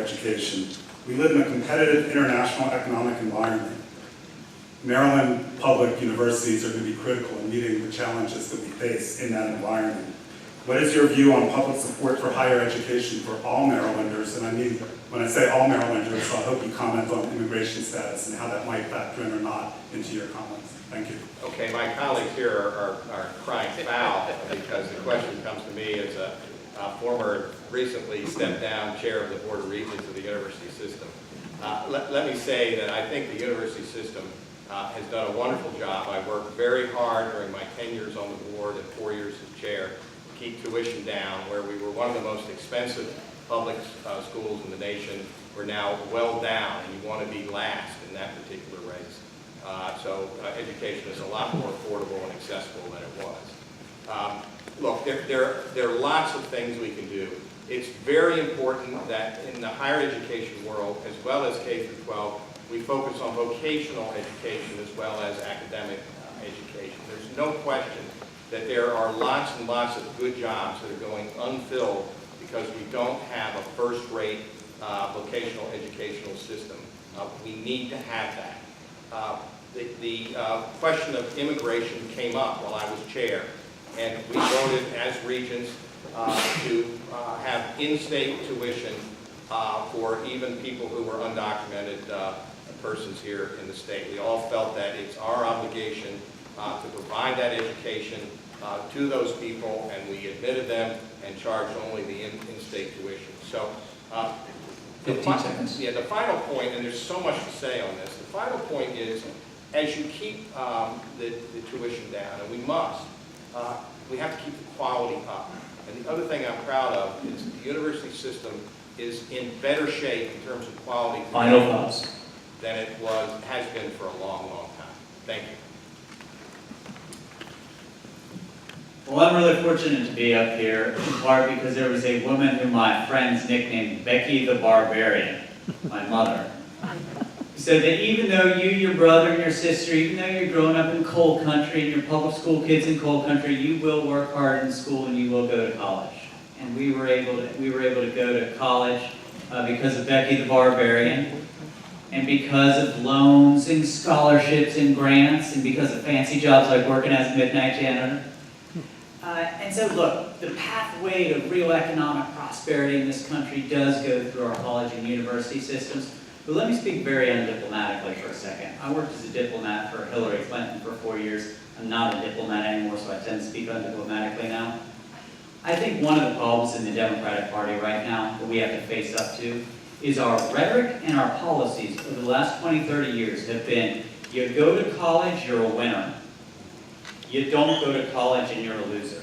education. We live in a competitive international economic environment. Maryland public universities are going to be critical in meeting the challenges that we face in that environment. What is your view on public support for higher education for all Marylanders? And I mean, when I say all Marylanders, I hope you comment on immigration status and how that might factor in or not into your comments. Thank you. Okay, my colleagues here are crying foul because the question comes to me as a former, recently stepped down chair of the Board of Regents of the university system. Let me say that I think the university system has done a wonderful job. I worked very hard during my 10 years on the board and 4 years as chair to keep tuition down, where we were one of the most expensive public schools in the nation. We're now well down, and you want to be last in that particular race. So education is a lot more affordable and accessible than it was. Look, there are lots of things we can do. It's very important that in the higher education world, as well as K through 12, we focus on vocational education as well as academic education. There's no question that there are lots and lots of good jobs that are going unfilled because we don't have a first-rate vocational educational system. We need to have that. The question of immigration came up while I was chair, and we voted as regents to have in-state tuition for even people who were undocumented persons here in the state. We all felt that it's our obligation to provide that education to those people, and we admitted them and charged only the in-state tuition. So, 15 seconds. Yeah, the final point, and there's so much to say on this, the final point is, as you keep the tuition down, and we must, we have to keep the quality up. And the other thing I'm proud of is the university system is in better shape in terms of quality Final thoughts. than it has been for a long, long time. Thank you. Well, I'm really fortunate to be up here, in part because there was a woman who my friends nicknamed Becky the Barbarian, my mother, who said that even though you, your brother, and your sister, even though you're growing up in coal country and you're public school kids in coal country, you will work hard in school and you will go to college. And we were able to go to college because of Becky the Barbarian, and because of loans and scholarships and grants, and because of fancy jobs like working as a midnight janitor. And so look, the pathway to real economic prosperity in this country does go through our college and university systems. But let me speak very undiplomatically for a second. I worked as a diplomat for Hillary Clinton for 4 years. I'm not a diplomat anymore, so I tend to speak undiplomatically now. I think one of the problems in the Democratic Party right now that we have to face up to is our rhetoric and our policies over the last 20, 30 years have been, you go to college, you're a winner. You don't go to college and you're a loser.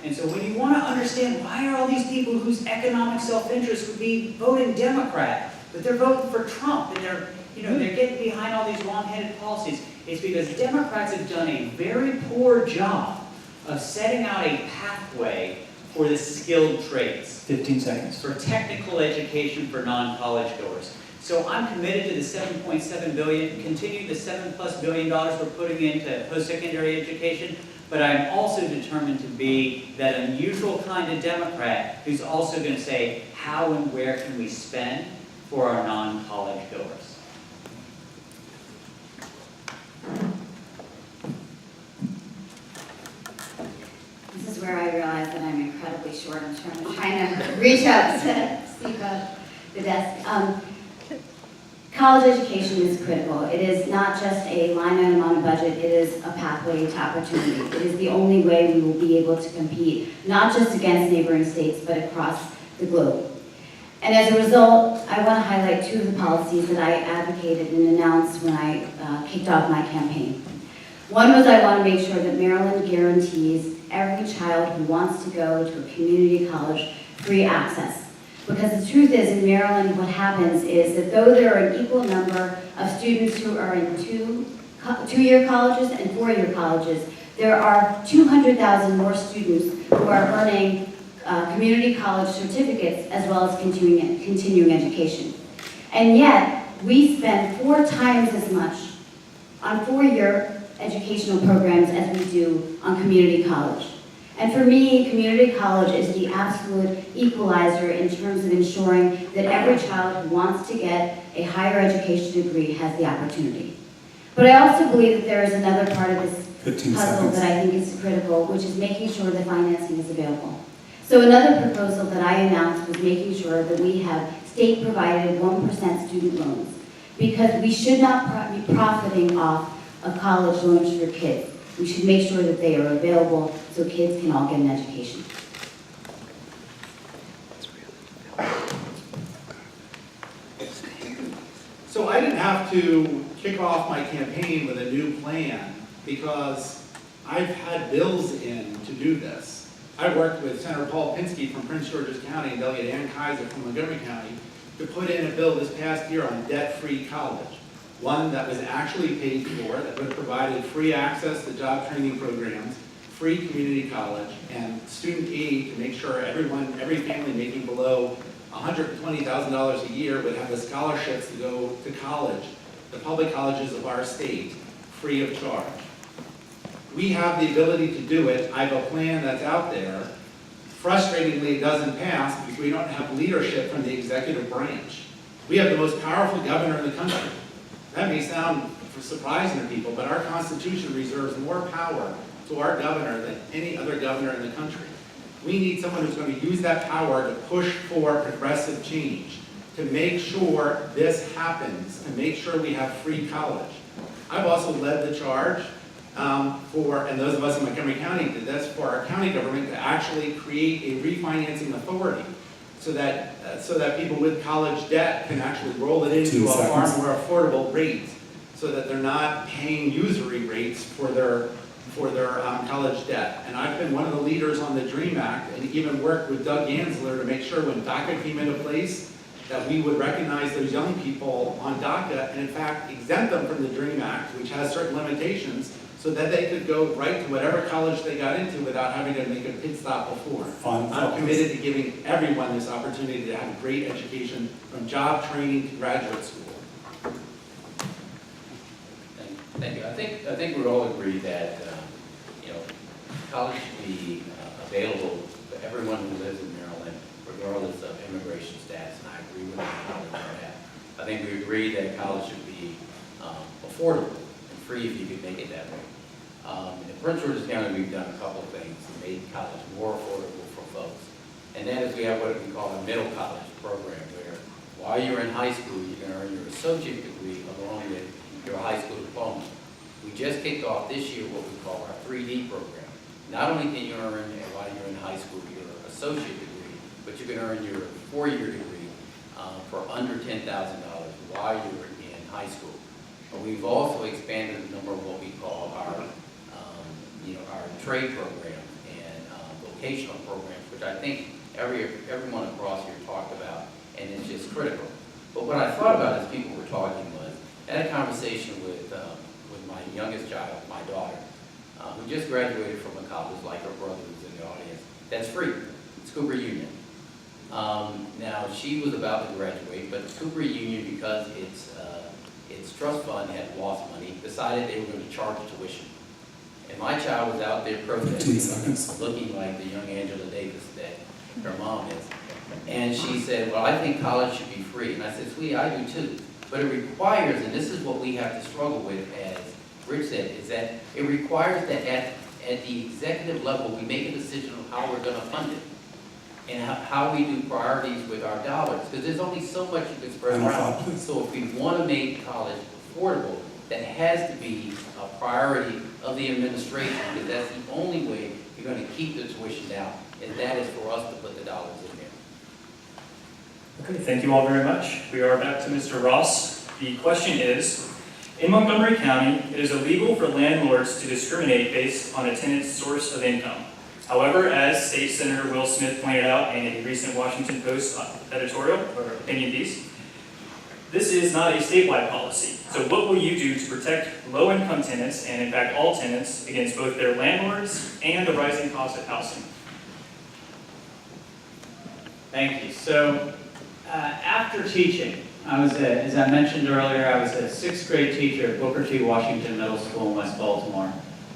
And so when you want to understand why are all these people whose economic self-interest would be voting Democrat, but they're voting for Trump and they're getting behind all these wrong-headed policies, it's because Democrats have done a very poor job of setting out a pathway for the skilled trades. 15 seconds. For technical education for non-college goers. So I'm committed to the $7.7 billion, continue the $7+ billion we're putting into post-secondary education, but I'm also determined to be that unusual kind of Democrat who's also going to say, how and where can we spend for our non-college goers? This is where I realize that I'm incredibly short in terms of trying to reach up to speak of the desk. College education is critical. It is not just a line item on a budget, it is a pathway to opportunity. It is the only way we will be able to compete, not just against neighboring states, but across the globe. And as a result, I want to highlight two of the policies that I advocated and announced when I kicked off my campaign. One was I want to make sure that Maryland guarantees every child who wants to go to a community college free access. Because the truth is, in Maryland, what happens is that though there are an equal number of students who are in two-year colleges and four-year colleges, there are 200,000 more students who are earning community college certificates as well as continuing education. And yet, we spend 4 times as much on four-year educational programs as we do on community college. And for me, community college is the absolute equalizer in terms of ensuring that every child who wants to get a higher education degree has the opportunity. But I also believe that there is another part of this 15 puzzle seconds. that I think is critical, which is making sure the financing is available. So another proposal that I announced was making sure that we have state-provided 1% student loans, because we should not be profiting off of college loans for kids. We should make sure that they are available so kids can all get an education. So I didn't have to kick off my campaign with a new plan because I've had bills in to do this. I worked with Senator Paul Pinsky from Prince George's County and Delegate Ann Kaiser from Montgomery County to put in a bill this past year on debt-free college. One that was actually paid for, that would have provided free access to job training programs, free community college, and student aid to make sure everyone, every family making below $120,000 a year would have the scholarships to go to college, the public colleges of our state, free of charge. We have the ability to do it. I have a plan that's out there. Frustratingly, it doesn't pass because we don't have leadership from the executive branch. We have the most powerful governor in the country. That may sound surprising to people, but our Constitution reserves more power to our governor than any other governor in the country. We need someone who's going to use that power to push for progressive change, to make sure this happens, to make sure we have free college. I've also led the charge and those of us in Montgomery County did this, for our county government to actually create a refinancing authority so that people with college debt can actually roll it into a far more affordable rate so that they're not paying usury rates for their college debt. And I've been one of the leaders on the DREAM Act and even worked with Doug Gansler to make sure when DACA came into place that we would recognize those young people on DACA and in fact exempt them from the DREAM Act, which has certain limitations, so that they could go right to whatever college they got into without having to make a pit stop before. I'm committed to giving everyone this opportunity to have a great education from job training to graduate school. Thank you. I think we all agree that college should be available for everyone who lives in Maryland, regardless of immigration status, and I agree with that. I think we agree that college should be affordable and free if you could make it that way. In Prince George's County, we've done a couple of things to make college more affordable for folks, and that is we have what we call a middle college program, where while you're in high school, you can earn your associate degree along with your high school diploma. We just kicked off this year what we call our 3D program. Not only can you earn, while you're in high school, your associate degree, but you can earn your 4-year degree for under $10,000 while you're in high school. But we've also expanded the number of what we call our trade program and vocational programs, which I think everyone across here talked about, and it's just critical. But what I thought about as people were talking was, I had a conversation with my youngest child, my daughter, who just graduated from a college like her brother who's in the audience. That's free. It's Cooper Union. Now, she was about to graduate, but Cooper Union, because its trust fund had lost money, decided they were going to charge tuition. And my child was out there protesting, looking like the young Angela Davis that her mom is. And she said, well, I think college should be free. And I said, sweetie, I do too. But it requires, and this is what we have to struggle with, as Rich said, is that it requires that at the executive level, we make a decision on how we're going to fund it and how we do priorities with our dollars. Because there's only so much you can spread around. So if we want to make college affordable, that has to be a priority of the administration, because that's the only way you're going to keep the tuition down, and that is for us to put the dollars in there. Okay, thank you all very much. We are back to Mr. Ross. The question is, in Montgomery County, it is illegal for landlords to discriminate based on a tenant's source of income. However, as State Senator Will Smith pointed out in a recent Washington Post editorial or opinion piece, this is not a statewide policy. So what will you do to protect low-income tenants, and in fact all tenants, against both their landlords and the rising cost of housing? Thank you. So after teaching, as I mentioned earlier, I was a 6th grade teacher at Booker T. Washington Middle School in West Baltimore.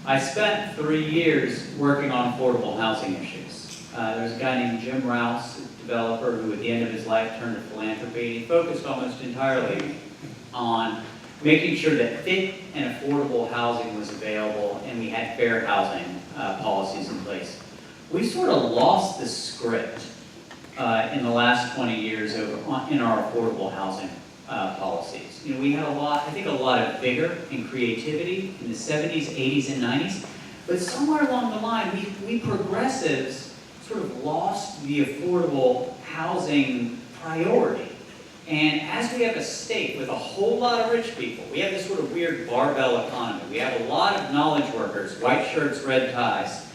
I spent 3 years working on affordable housing issues. There's a guy named Jim Rouse, a developer, who at the end of his life turned to philanthropy. He focused almost entirely on making sure that fit and affordable housing was available and we had fair housing policies in place. We sort of lost the script in the last 20 years in our affordable housing policies. You know, we had I think a lot of vigor and creativity in the 70s, 80s, and 90s, but somewhere along the line, we progressives sort of lost the affordable housing priority. And as we have a state with a whole lot of rich people, we have this sort of weird barbell economy. We have a lot of knowledge workers, white shirts, red ties,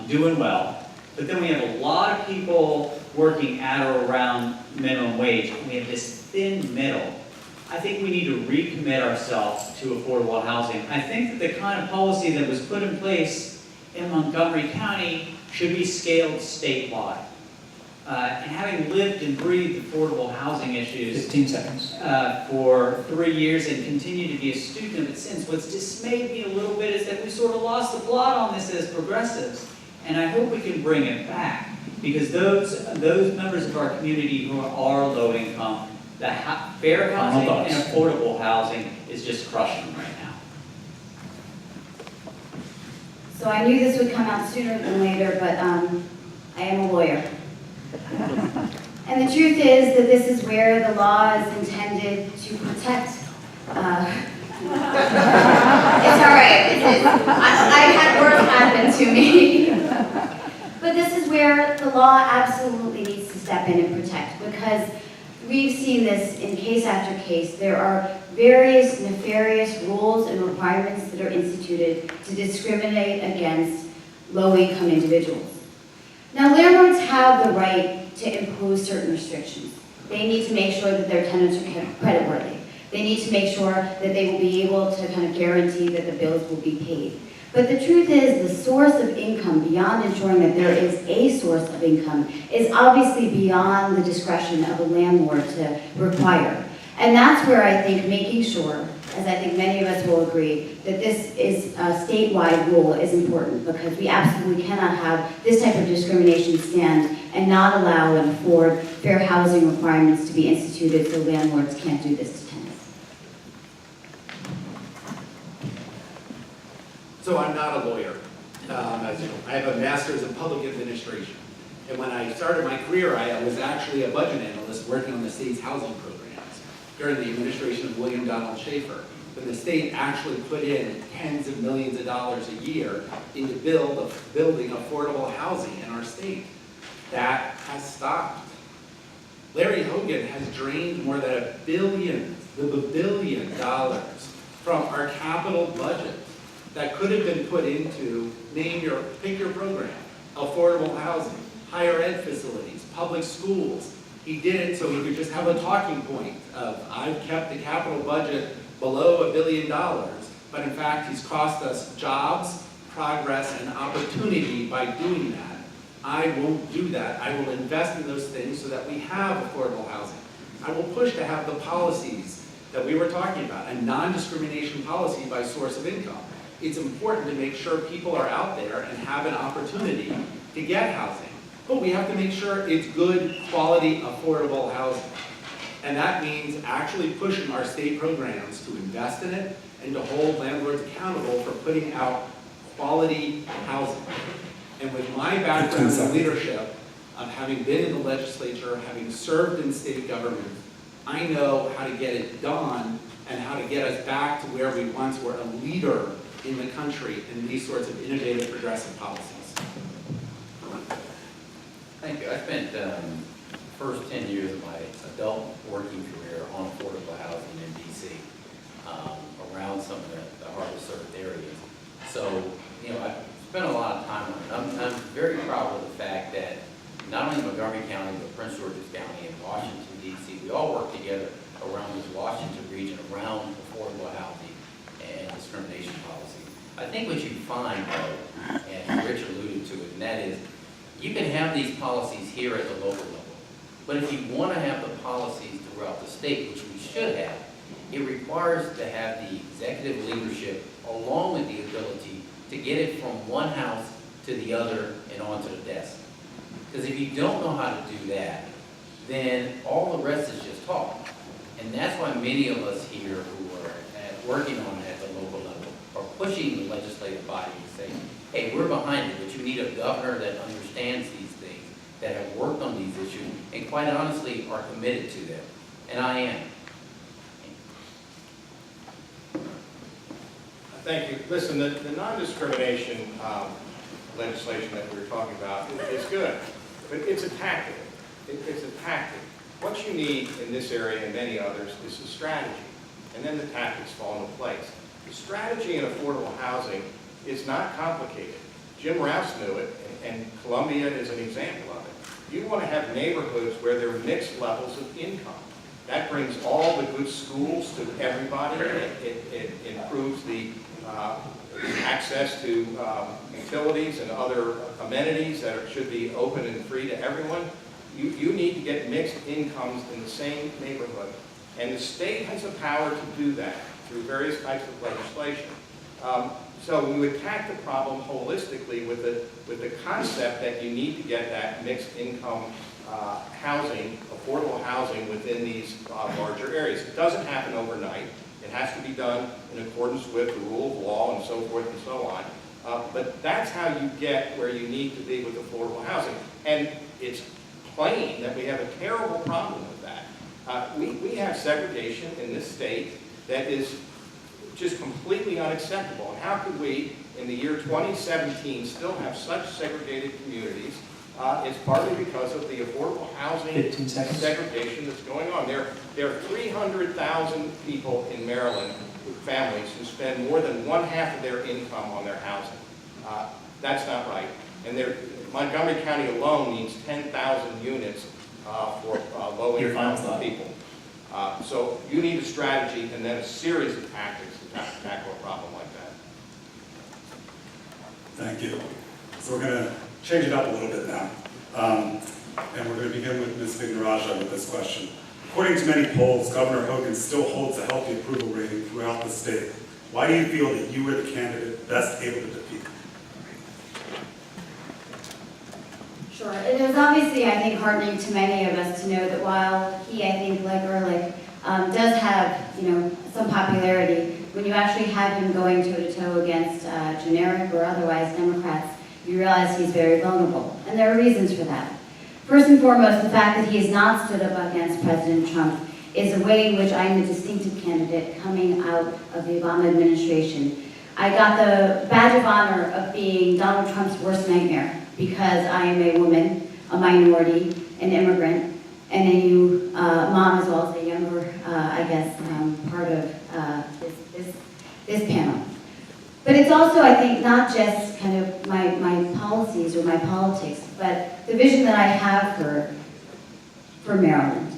doing well. But then we have a lot of people working at or around minimum wage, and we have this thin middle. I think we need to recommit ourselves to affordable housing. I think that the kind of policy that was put in place in Montgomery County should be scaled statewide. And having lived and breathed affordable housing issues 15 seconds. For 3 years and continue to be a student of it since, what's dismayed me a little bit is that we sort of lost the plot on this as progressives. And I hope we can bring it back, because those members of our community who are low income, the fair housing and affordable housing is just crushing them right now. So I knew this would come out sooner than later, but I am a lawyer. And the truth is that this is where the law is intended to protect. It's all right. I had worse happen to me. But this is where the law absolutely needs to step in and protect, because we've seen this in case after case. There are various nefarious rules and requirements that are instituted to discriminate against low-income individuals. Now, landlords have the right to impose certain restrictions. They need to make sure that their tenants are creditworthy. They need to make sure that they will be able to kind of guarantee that the bills will be paid. But the truth is, the source of income, beyond ensuring that there is a source of income, is obviously beyond the discretion of a landlord to require. And that's where I think making sure, as I think many of us will agree, that this is a statewide rule is important, because we absolutely cannot have this type of discrimination stand and not allow and afford fair housing requirements to be instituted so landlords can't do this to tenants. So I'm not a lawyer. As you know, I have a master's in public administration. And when I started my career, I was actually a budget analyst working on the state's housing programs during the administration of William Donald Schaefer, when the state actually put in tens of millions of dollars a year into building affordable housing in our state. That has stopped. Larry Hogan has drained more than $1 billion from our capital budget that could have been put into, pick your program, affordable housing, higher ed facilities, public schools. He did it so he could just have a talking point of, I've kept the capital budget below $1 billion, but in fact he's cost us jobs, progress, and opportunity by doing that. I won't do that. I will invest in those things so that we have affordable housing. I will push to have the policies that we were talking about, a non-discrimination policy by source of income. It's important to make sure people are out there and have an opportunity to get housing. But we have to make sure it's good, quality, affordable housing. And that means actually pushing our state programs to invest in it and to hold landlords accountable for putting out quality housing. And with my background in leadership, of having been in the legislature, having served in state government, I know how to get it done and how to get us back to where we once were, a leader in the country in these sorts of innovative, progressive policies. Thank you. I spent the first 10 years of my adult working career on affordable housing in D.C., around some of the hardest served areas. So, you know, I've spent a lot of time on it. I'm very proud of the fact that not only Montgomery County, but Prince George's County and Washington, D.C., we all work together around this Washington region, around affordable housing and discrimination policy. I think what you find, though, and Rich alluded to it, and that is, you can have these policies here at the local level, but if you want to have the policies throughout the state, which we should have, it requires to have the executive leadership along with the ability to get it from one house to the other and onto the desk. Because if you don't know how to do that, then all the rest is just talk. And that's why many of us here who are working on it at the local level are pushing the legislative body to say, hey, we're behind it, but you need a governor that understands these things, that have worked on these issues, and quite honestly are committed to them. And I am. Thank you. Listen, the non-discrimination legislation that we were talking about is good, but it's a tactic. It's a tactic. What you need in this area and many others is a strategy, and then the tactics fall into place. The strategy in affordable housing is not complicated. Jim Rouse knew it, and Columbia is an example of it. You want to have neighborhoods where there are mixed levels of income. That brings all the good schools to everybody. It improves the access to utilities and other amenities that should be open and free to everyone. You need to get mixed incomes in the same neighborhood. And the state has the power to do that through various types of legislation. So we attack the problem holistically with the concept that you need to get that mixed income housing, affordable housing within these larger areas. It doesn't happen overnight. It has to be done in accordance with the rule of law and so forth and so on. But that's how you get where you need to be with affordable housing. And it's plain that we have a terrible problem with that. We have segregation in this state that is just completely unacceptable. And how could we, in the year 2017, still have such segregated communities? It's partly because of the affordable housing segregation that's going on. There are 300,000 people in Maryland, families, who spend more than one-half of their income on their housing. That's not right. And Montgomery County alone needs 10,000 units for low-income people. So you need a strategy and then a series of tactics to tackle a problem like that. Thank you. So we're going to change it up a little bit now. And we're going to begin with Ms. Vignarajah with this question. According to many polls, Governor Hogan still holds a healthy approval rating throughout the state. Why do you feel that you were the candidate best able to defeat him? Sure. It is obviously, I think, heartening to many of us to know that while he, I think, like Ehrlich, does have, some popularity, when you actually have him going toe-to-toe against generic or otherwise Democrats, you realize he's very vulnerable. And there are reasons for that. First and foremost, the fact that he has not stood up against President Trump is a way in which I'm a distinctive candidate coming out of the Obama administration. I got the badge of honor of being Donald Trump's worst nightmare because I am a woman, a minority, an immigrant, and a new mom as well as a younger, part of this panel. But it's also, I think, not just kind of my policies or my politics, but the vision that I have for Maryland.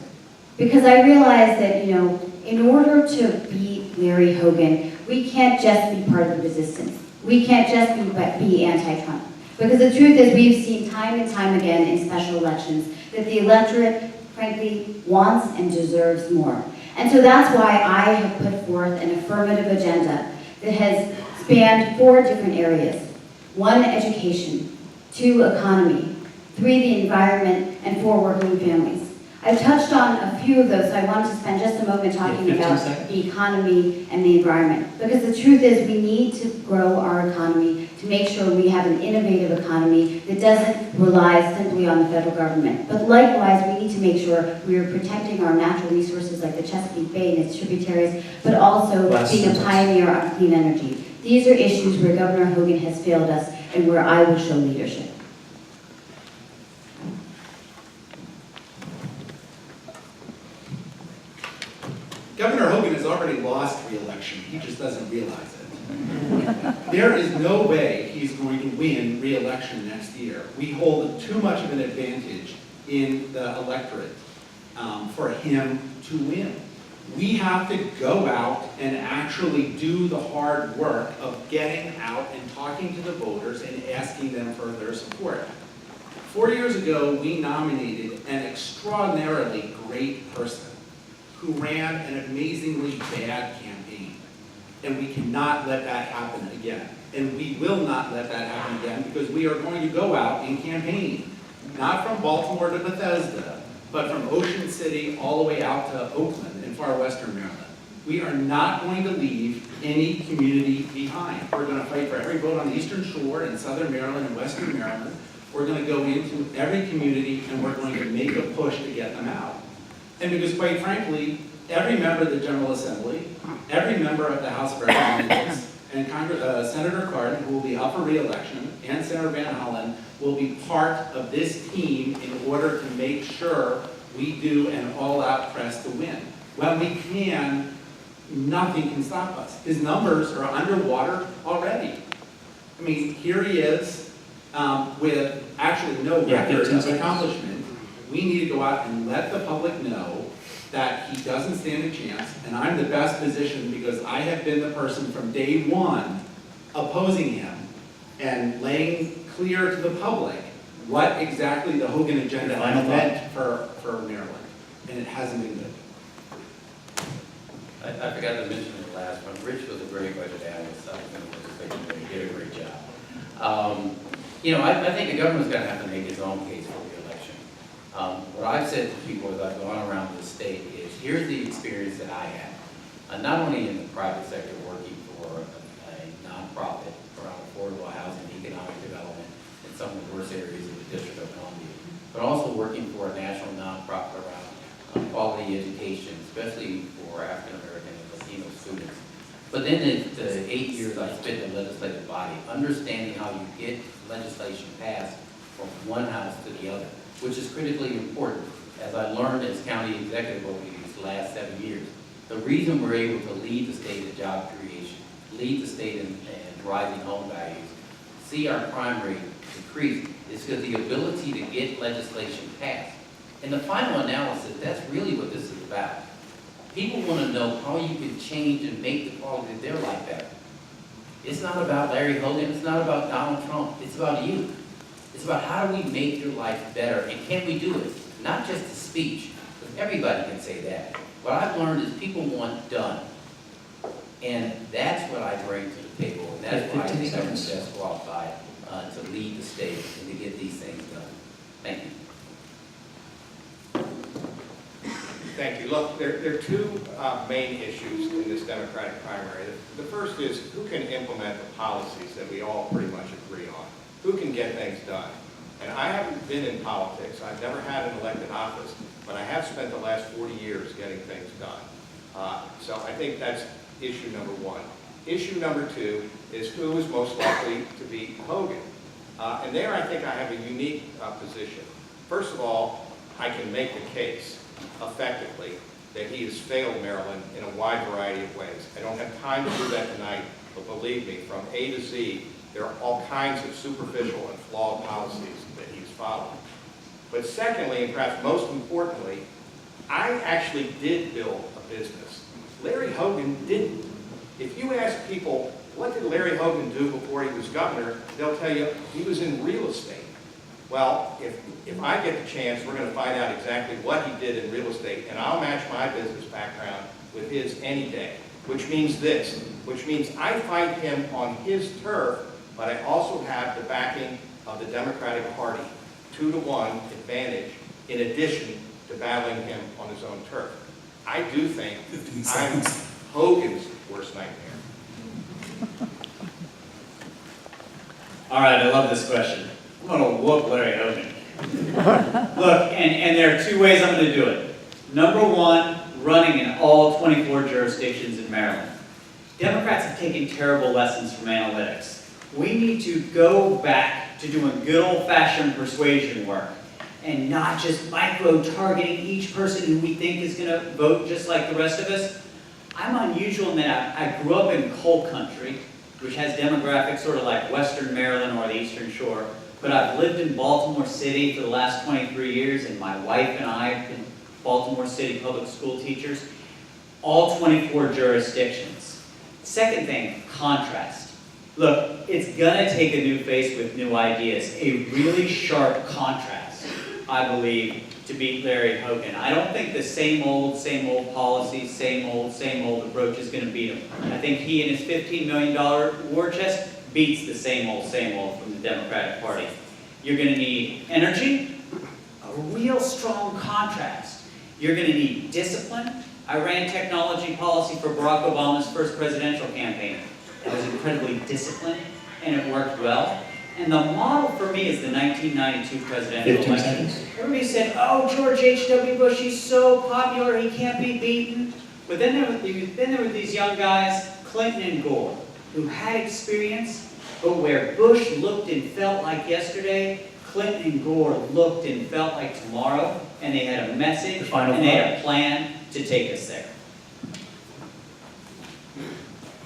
Because I realize that, in order to beat Larry Hogan, we can't just be part of the resistance. We can't just be anti-Trump. Because the truth is we've seen time and time again in special elections that the electorate, frankly, wants and deserves more. And so that's why I have put forth an affirmative agenda that has spanned 4 different areas. 1, education. 2, economy. 3, the environment. And 4, working families. I've touched on a few of those, so I wanted to spend just a moment talking about the economy and the environment. Because the truth is we need to grow our economy to make sure we have an innovative economy that doesn't rely simply on the federal government. But likewise, we need to make sure we are protecting our natural resources like the Chesapeake Bay and its tributaries, but also being a pioneer on clean energy. These are issues where Governor Hogan has failed us and where I will show leadership. Governor Hogan has already lost re-election. He just doesn't realize it. There is no way he's going to win re-election next year. We hold too much of an advantage in the electorate for him to win. We have to go out and actually do the hard work of getting out and talking to the voters and asking them for their support. 4 years ago, we nominated an extraordinarily great person who ran an amazingly bad campaign. And we cannot let that happen again. And we will not let that happen again, because we are going to go out and campaign, not from Baltimore to Bethesda, but from Ocean City all the way out to Oakland in far western Maryland. We are not going to leave any community behind. We're going to fight for every vote on the Eastern Shore in southern Maryland and western Maryland. We're going to go into every community and we're going to make a push to get them out. And because quite frankly, every member of the General Assembly, every member of the House of Representatives, and Senator Cardin, who will be up for re-election, and Senator Van Hollen will be part of this team in order to make sure we do an all-out press to win. When we can, nothing can stop us. His numbers are underwater already. I mean, here he is with actually no record of accomplishment. We need to go out and let the public know that he doesn't stand a chance, and I'm the best positioned because I have been the person from day one opposing him and laying clear to the public what exactly the Hogan agenda has meant for Maryland, and it hasn't been good. I forgot to mention the last one. Rich was a great budget analyst. I think he did a great job. You know, I think the government's going to have to make its own case for re-election. What I've said to people as I've gone around the state is, here's the experience that I had, not only in the private sector working for a nonprofit around affordable housing and economic development in some of the worst areas of the District of Columbia, but also working for a national nonprofit around quality education, especially for African American and Latino students. But then the 8 years I spent in the legislative body, understanding how you get legislation passed from one house to the other, which is critically important. As I learned as county executive over these last 7 years, the reason we're able to lead the state in job creation, lead the state in rising home values, see our crime rate decrease, is because the ability to get legislation passed. In the final analysis, that's really what this is about. People want to know how you can change and make the quality of their life better. It's not about Larry Hogan, it's not about Donald Trump, it's about you. It's about how do we make your life better, and can we do it? Not just a speech, because everybody can say that. What I've learned is people want done. And that's what I bring to the table, and that's why I think I'm best qualified to lead the state and to get these things done. Thank you. Thank you. Look, there are two main issues in this Democratic primary. The first is who can implement the policies that we all pretty much agree on? Who can get things done? And I haven't been in politics. I've never had an elected office, but I have spent the last 40 years getting things done. So I think that's issue number one. Issue number two is who is most likely to beat Hogan. And there I think I have a unique position. First of all, I can make the case effectively that he has failed Maryland in a wide variety of ways. I don't have time to do that tonight, but believe me, from A to Z, there are all kinds of superficial and flawed policies that he's followed. But secondly, and perhaps most importantly, I actually did build a business. Larry Hogan didn't. If you ask people, what did Larry Hogan do before he was governor, they'll tell you he was in real estate. Well, if I get the chance, we're going to find out exactly what he did in real estate, and I'll match my business background with his any day, which means this, which means I fight him on his turf, but I also have the backing of the Democratic Party, 2-to-1 advantage, in addition to battling him on his own turf. I do think I'm Hogan's worst nightmare. All right, I love this question. I'm going to whoop Larry Hogan. Look, and there are two ways I'm going to do it. Number one, running in all 24 jurisdictions in Maryland. Democrats have taken terrible lessons from analytics. We need to go back to doing good old-fashioned persuasion work and not just micro-targeting each person who we think is going to vote just like the rest of us. I'm unusual in that I grew up in coal country, which has demographics sort of like Western Maryland or the Eastern Shore. But I've lived in Baltimore City for the last 23 years, and my wife and I have been Baltimore City public school teachers, all 24 jurisdictions. Second thing, contrast. Look, it's gonna take a new face with new ideas, a really sharp contrast, I believe, to beat Larry Hogan. I don't think the same old policies, same old approach is gonna beat him. I think he and his $15 million war chest beats the same old from the Democratic Party. You're going to need energy, a real strong contrast. You're going to need discipline. I ran technology policy for Barack Obama's first presidential campaign. That was incredibly disciplined, and it worked well. And the model for me is the 1992 presidential 15 election. seconds. Everybody said, oh, George H.W. Bush, he's so popular, he can't be beaten. But then there were these young guys, Clinton and Gore, who had experience, but where Bush looked and felt like yesterday, Clinton and Gore looked and felt like tomorrow, and they had a message, The final and they thought. had a plan to take us there.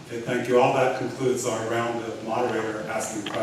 Okay, thank you all. That concludes our round of moderator asking questions.